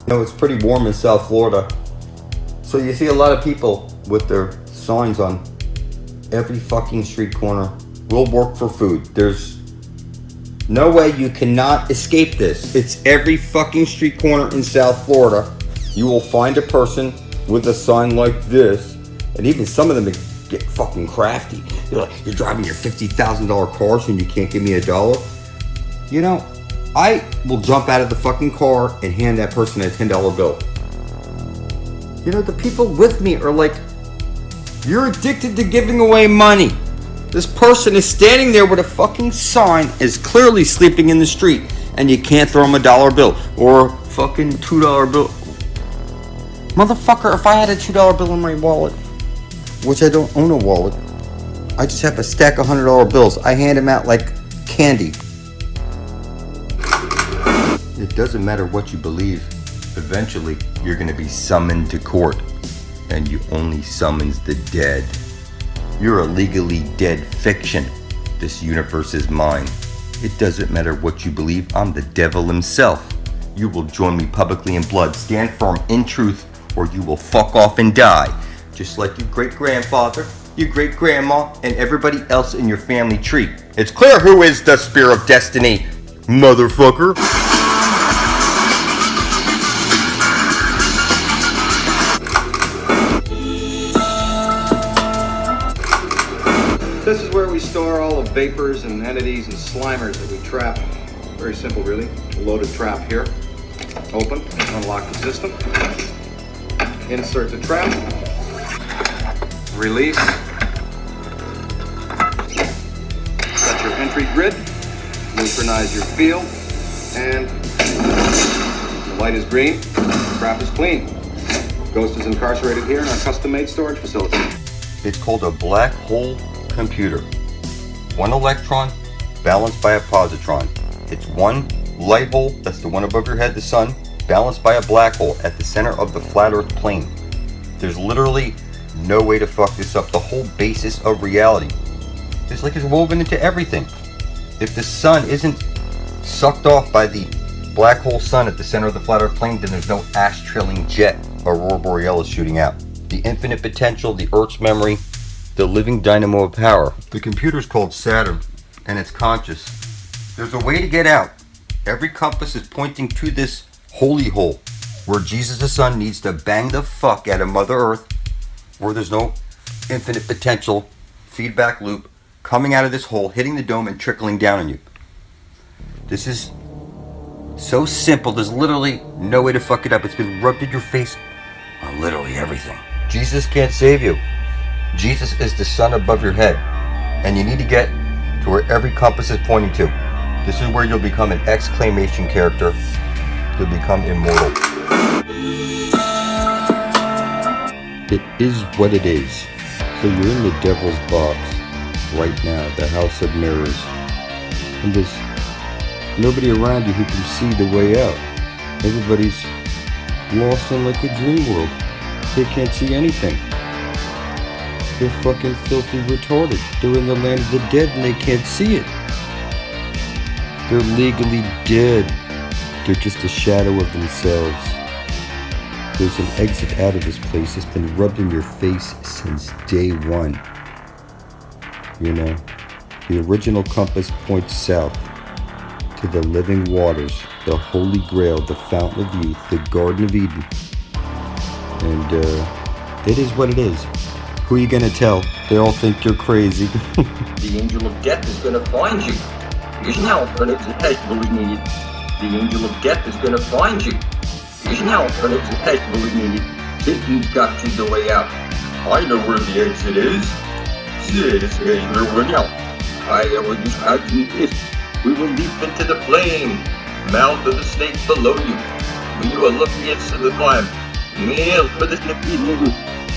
know, it's pretty warm in South Florida. So you see a lot of people with their signs on every fucking street corner. We'll work for food. There's no way you cannot escape this. It's every fucking street corner in South Florida. You will find a person with a sign like this. And even some of them get fucking crafty. They're like, you're driving your $50,000 cars and you can't give me $1. You know, I will jump out of the fucking car and hand that person a $10 bill. You know, the people with me are like, you're addicted to giving away money. This person is standing there with a fucking sign, is clearly sleeping in the street, and you can't throw him a $1 bill or a fucking $2 bill. Motherfucker, if I had a $2 bill in my wallet, which I don't own a wallet, I just have a stack of $100 bills. I hand them out like candy. It doesn't matter what you believe. Eventually, you're going to be summoned to court, and you only summons the dead. You're a legally dead fiction. This universe is mine. It doesn't matter what you believe. I'm the devil himself. You will join me publicly in blood. Stand firm in truth, or you will fuck off and die. Just like your great-grandfather, your great-grandma, and everybody else in your family tree. It's clear who is the spear of destiny, motherfucker. This is where we store all the vapors and entities and slimers that we trap. Very simple, really. A loaded trap here. Open, unlock the system. Insert the trap. Release. Set your entry grid. Neutralize your field. And the light is green. The trap is clean. Ghost is incarcerated here in our custom-made storage facility. It's called a black hole computer. One electron balanced by a positron. It's one light hole, that's the one above your head, the sun, balanced by a black hole at the center of the flat earth plane. There's literally no way to fuck this up. The whole basis of reality is like it's woven into everything. If the sun isn't sucked off by the black hole sun at the center of the flat earth plane, then there's no ash trailing jet aurora borealis shooting out. The infinite potential, the earth's memory, the living dynamo of power. The computer's called Saturn, and it's conscious. There's a way to get out. Every compass is pointing to this holy hole, where Jesus the Son needs to bang the fuck out of Mother Earth, where there's no infinite potential feedback loop coming out of this hole, hitting the dome and trickling down on you. This is so simple, there's literally no way to fuck it up. It's been rubbed in your face on literally everything. Jesus can't save you. Jesus is the sun above your head, and you need to get to where every compass is pointing to. This is where you'll become an exclamation character. You'll become immortal. It is what it is. So you're in the devil's box right now, the house of mirrors. And there's nobody around you who can see the way out. Everybody's lost in like a dream world. They can't see anything. They're fucking filthy retarded. They're in the land of the dead and they can't see it. They're legally dead. They're just a shadow of themselves. There's an exit out of this place that's been rubbed in your face since day one. You know, the original compass points south to the living waters, the Holy Grail, the Fountain of Youth, the Garden of Eden. And it is what it is. Who are you gonna tell? They all think you're crazy. The angel of death is gonna find you. Here's an alternative detectable needed. The angel of death is gonna find you. Here's an alternative detectable needed. Satan's got you the way out. I know where the exit is. This angler one out. I will just add this. We will leap into the flame. Mouth of the snake below you. When you are looking into the climb. Nail for the snake.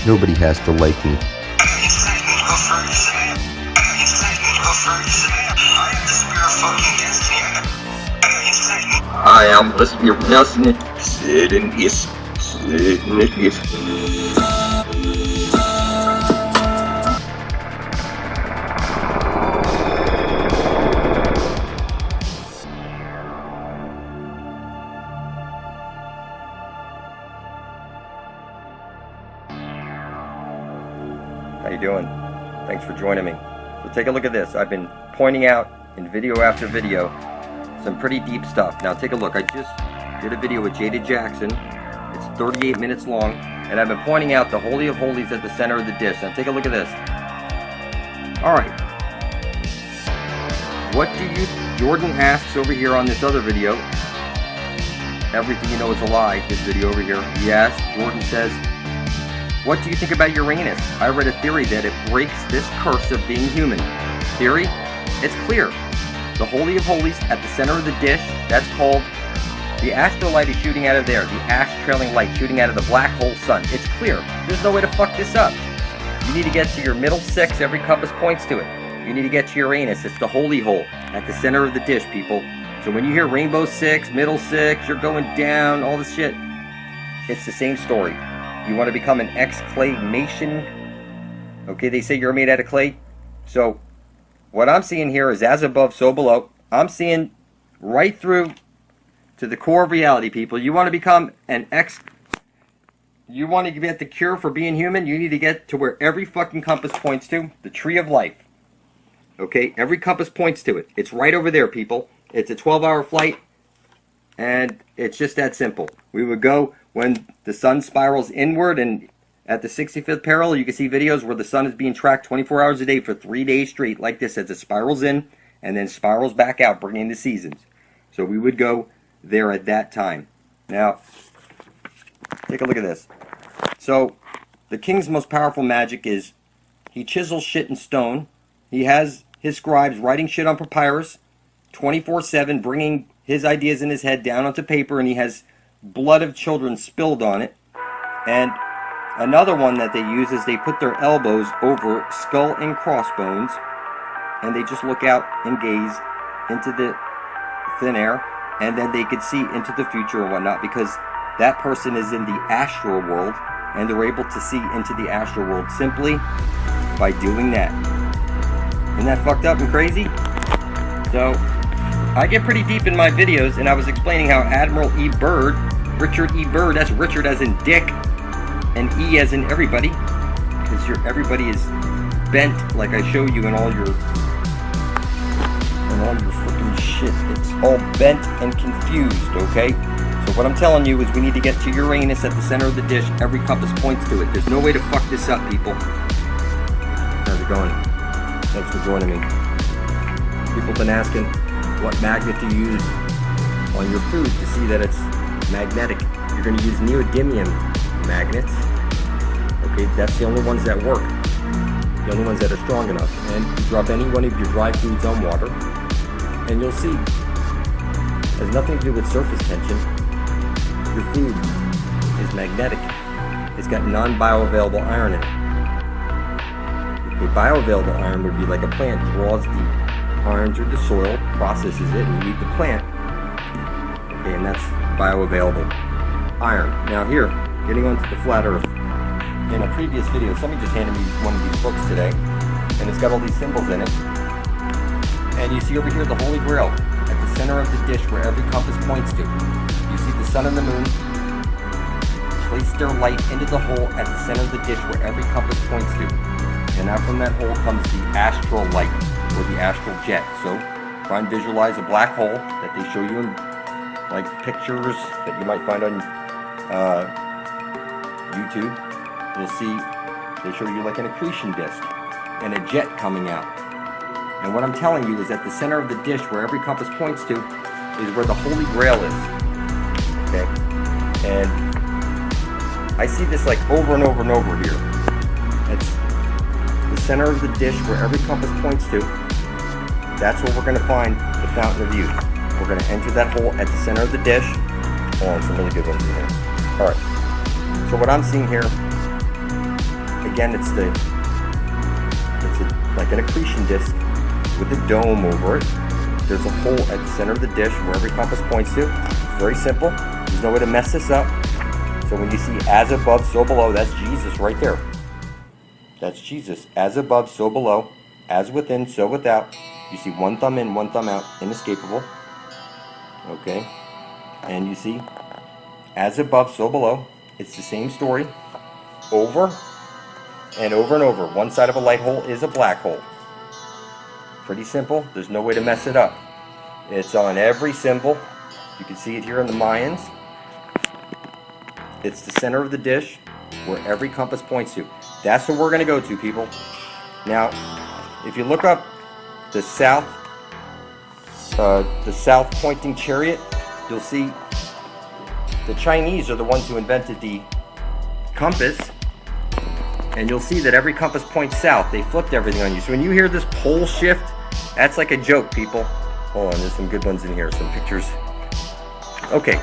Nobody has to like me. I am the spirit of destiny. Satan is. you doing? Thanks for joining me. So take a look at this. I've been pointing out in video after video some pretty deep stuff. Now take a look. I just did a video with Jada Jackson. It's 38 minutes long, and I've been pointing out the Holy of Holies at the center of the dish. Now take a look at this. Alright. What do you... Jordan asks over here on this other video, Everything You Know Is a Lie, this video over here. He asks, Jordan says, what do you think about Uranus? I read a theory that it breaks this curse of being human. Theory? It's clear. The Holy of Holies at the center of the dish, that's called the astral light is shooting out of there. The ash trailing light shooting out of the black hole sun. It's clear. There's no way to fuck this up. You need to get to your middle six. Every compass points to it. You need to get to Uranus. It's the holy hole at the center of the dish, people. So when you hear rainbow six, middle six, you're going down, all this shit, it's the same story. You want to become an exclamation. Okay, they say you're made out of clay. So what I'm seeing here is as above, so below. I'm seeing right through to the core of reality, people. You want to become an you want to get the cure for being human, you need to get to where every fucking compass points to, the tree of life. Okay, every compass points to it. It's right over there, people. It's a 12-hour flight, and it's just that simple. We would go when the sun spirals inward, and at the 65th parallel, you can see videos where the sun is being tracked 24 hours a day for 3 days straight, like this, as it spirals in and then spirals back out, bringing the seasons. So we would go there at that time. Now, take a look at this. So, the king's most powerful magic is he chisels shit in stone. He has his scribes writing shit on papyrus 24/7, bringing his ideas in his head down onto paper, and he has blood of children spilled on it. And another one that they use is they put their elbows over skull and crossbones, and they just look out and gaze into the thin air, and then they could see into the future and whatnot, because that person is in the astral world, and they're able to see into the astral world simply by doing that. Isn't that fucked up and crazy? So, I get pretty deep in my videos, and I was explaining how Admiral E. Byrd, Richard E. Byrd, that's Richard as in Dick, and E as in everybody, because everybody is bent, like I show you in all your freaking shit. It's all bent and confused, okay? So what I'm telling you is we need to get to Uranus at the center of the dish. Every compass points to it. There's no way to fuck this up, people. How's it going? Thanks for joining me. People have been asking what magnet to use on your food to see that it's magnetic. You're going to use neodymium magnets. Okay, that's the only ones that work. The only ones that are strong enough. And you drop any one of your dry foods on water, and you'll see. It has nothing to do with surface tension. Your food is magnetic. It's got non-bioavailable iron in it. The bioavailable iron would be like a plant draws the iron through the soil, processes it, and you eat the plant. Okay, and that's bioavailable iron. Now here, getting onto the flat earth. In a previous video, somebody just handed me one of these books today, and it's got all these symbols in it. And you see over here the Holy Grail at the center of the dish where every compass points to. You see the sun and the moon place their light into the hole at the center of the dish where every compass points to. And out from that hole comes the astral light, or the astral jet. So try and visualize a black hole that they show you in like pictures that you might find on YouTube. You'll see they show you like an accretion disk and a jet coming out. And what I'm telling you is at the center of the dish where every compass points to is where the Holy Grail is. Okay? And I see this like over and over and over here. It's the center of the dish where every compass points to. That's where we're going to find the Fountain of Youth. We're going to enter that hole at the center of the dish. Oh, some really good ones in here. Alright. So what I'm seeing here, again, it's like an accretion disk with a dome over it. There's a hole at the center of the dish where every compass points to. It's very simple. There's no way to mess this up. So when you see as above, so below, that's Jesus right there. That's Jesus. As above, so below. As within, so without. You see one thumb in, one thumb out. Inescapable. Okay. And you see as above, so below. It's the same story. Over and over, one side of a light hole is a black hole. Pretty simple. There's no way to mess it up. It's on every symbol. You can see it here in the Mayans. It's the center of the dish where every compass points to. That's where we're going to go to, people. Now, if you look up the south pointing chariot, you'll see the Chinese are the ones who invented the compass, and you'll see that every compass points south. They flipped everything on you. So when you hear this pole shift, that's like a joke, people. Hold on, there's some good ones in here, some pictures. Okay,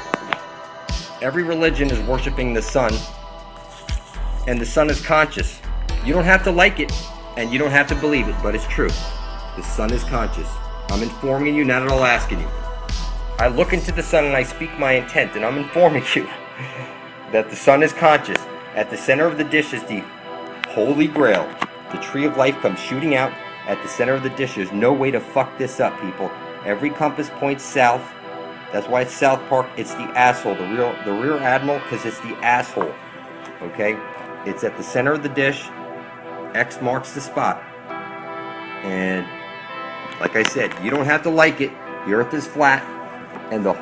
every religion is worshiping the sun, and the sun is conscious. You don't have to like it, and you don't have to believe it, but it's true. The sun is conscious. I'm informing you, not at all asking you. I look into the sun and I speak my intent, and I'm informing you that the sun is conscious. At the center of the dish is the Holy Grail. The tree of life comes shooting out at the center of the dish. There's no way to fuck this up, people. Every compass points south. That's why it's South Park. It's the asshole, the rear admiral, because it's the asshole. Okay? It's at the center of the dish. X marks the spot. And like I said, you don't have to like it. The earth is flat, and the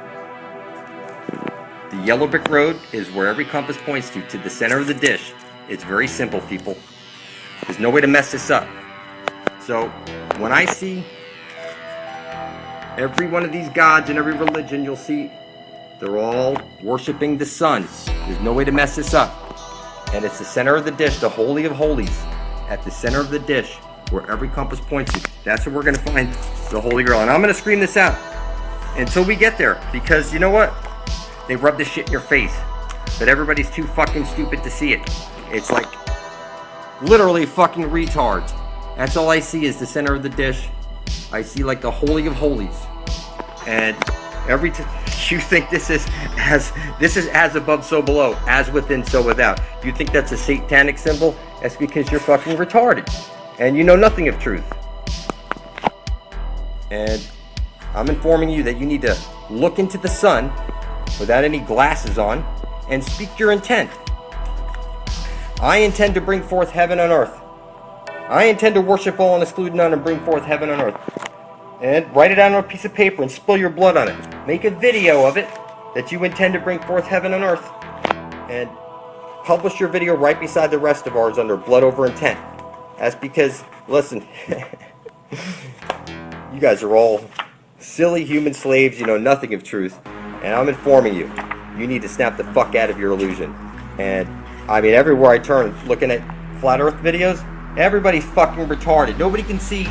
yellow brick road is where every compass points to the center of the dish. It's very simple, people. There's no way to mess this up. So when I see every one of these gods in every religion, you'll see they're all worshiping the sun. There's no way to mess this up. And it's the center of the dish, the Holy of Holies, at the center of the dish where every compass points to. That's where we're going to find the Holy Grail. And I'm going to scream this out until we get there, because you know what? They rub this shit in your face, but everybody's too fucking stupid to see it. It's like literally fucking retards. That's all I see is the center of the dish. I see like the Holy of Holies, and every you think this is as above so below, as within so without. You think that's a satanic symbol? That's because you're fucking retarded and you know nothing of truth. And I'm informing you that you need to look into the sun without any glasses on and speak your intent. I intend to bring forth heaven on earth. I intend to worship all and exclude none and bring forth heaven on earth. And write it out on a piece of paper and spill your blood on it. Make a video of it that you intend to bring forth heaven on earth. And publish your video right beside the rest of ours under blood over intent. That's because, listen, you guys are all silly human slaves. You know nothing of truth. And I'm informing you, you need to snap the fuck out of your illusion. And I mean, everywhere I turn, looking at flat earth videos, everybody's fucking retarded. Nobody can see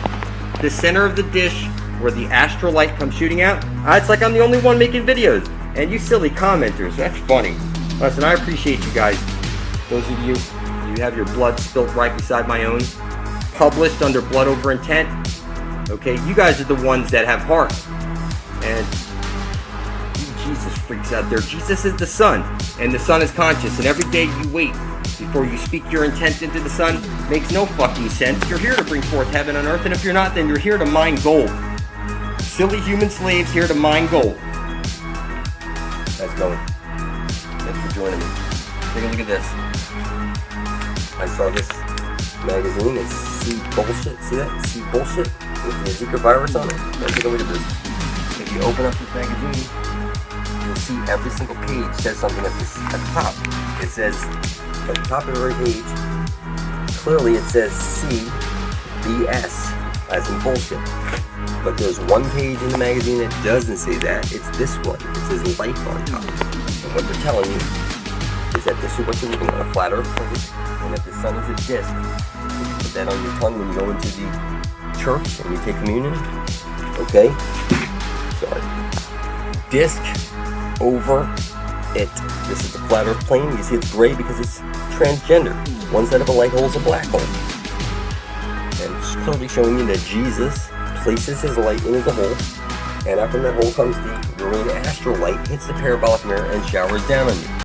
the center of the dish where the astral light comes shooting out. It's like I'm the only one making videos. And you silly commenters, that's funny. Listen, I appreciate you guys. Those of you, you have your blood spilt right beside my own. Published under blood over intent. Okay, you guys are the ones that have heart. And you Jesus freaks out there. Jesus is the sun, and the sun is conscious. And every day you wait before you speak your intent into the sun makes no fucking sense. You're here to bring forth heaven on earth, and if you're not, then you're here to mine gold. Silly human slaves here to mine gold. How's it going? Thanks for joining me. Take a look at this. I saw this magazine. It's See Bullshit. See that? See Bullshit? With the Zika virus on it. Now take a look at this. If you open up this magazine, you'll see every single page says something at the top. It says, at the top of every page, clearly it says CBS, as in bullshit. But there's one page in the magazine that doesn't say that. It's this one. It says life on top. And what they're telling you is that this is what you're looking at, a flat earth plate, and that the sun is a disc. You put that on your tongue when you go into the church and you take communion. Okay? Sorry. Disc over it. This is the flat earth plane. You see it's gray because it's transgender. One side of a light hole is a black hole. And it's clearly showing you that Jesus places his light into the hole, and out from that hole comes the green astral light, hits the parabolic mirror, and showers down on you.